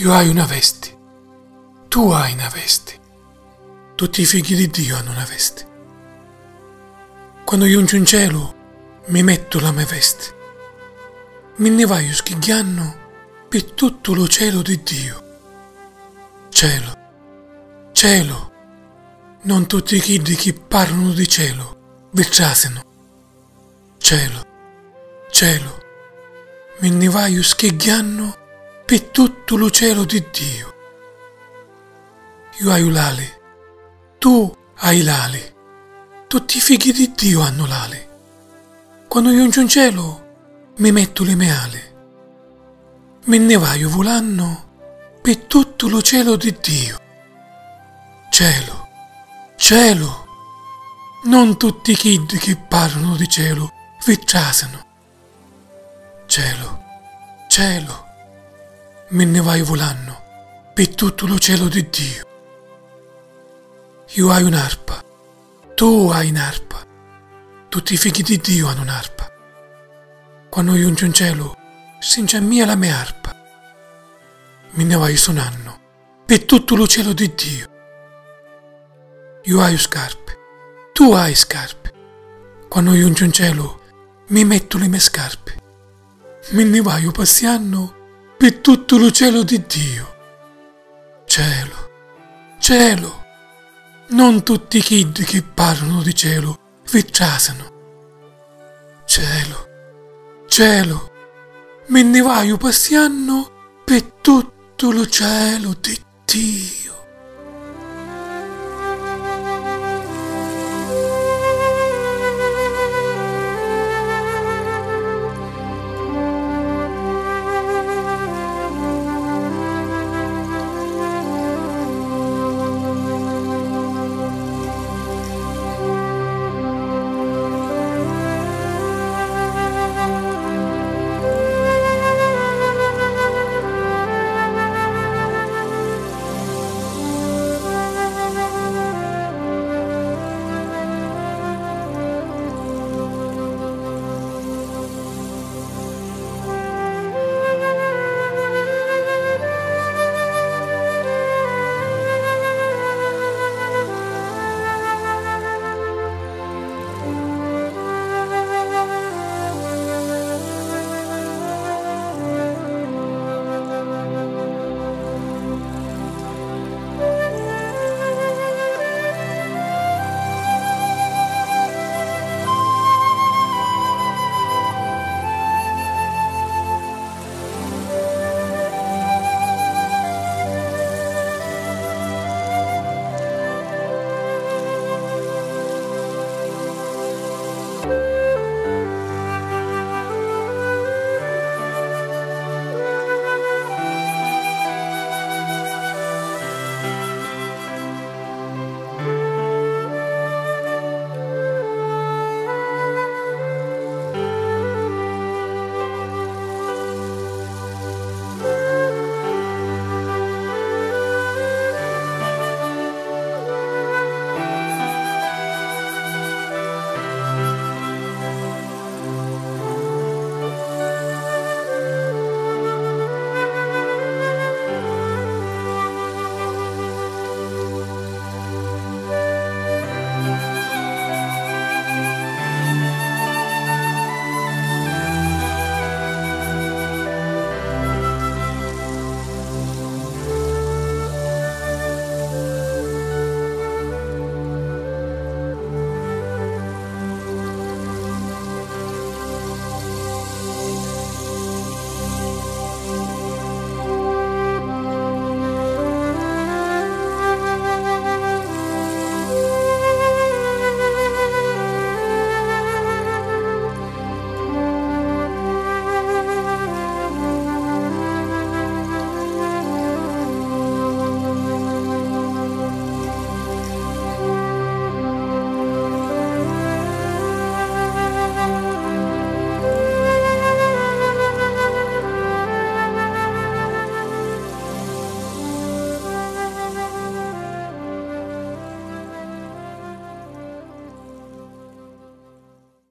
Io hai una veste, tu hai una veste, tutti i figli di Dio hanno una veste. Quando io giungo in cielo mi metto la mia veste, me ne vaio schigliando per tutto lo cielo di Dio. Cielo, cielo, non tutti i kid che parlano di cielo vi trasano. Cielo, cielo, me ne vaio schigliando per tutto lo cielo di Dio. Io hai l'ale, tu hai l'ale, tutti i figli di Dio hanno l'ale. Quando io giungo in cielo mi metto le mie ali, me ne vaio volando per tutto lo cielo di Dio. Cielo, cielo, non tutti i kid che parlano di cielo vi trasano. Cielo, cielo, me ne vaio volando per tutto lo cielo di Dio. Io hai un'arpa, tu hai un'arpa, tutti i figli di Dio hanno un'arpa. Quando io giungo in cielo, senza mia la mia arpa, me ne vai suonando per tutto lo cielo di Dio. Io hai scarpe, tu hai scarpe. Quando io giungo in cielo, mi metto le mie scarpe, me ne vai passeando per tutto lo cielo di Dio. Cielo, cielo, non tutti i kid che parlano di cielo vi trasano. Cielo, cielo, me ne vai passeando per tutto lo cielo di Dio.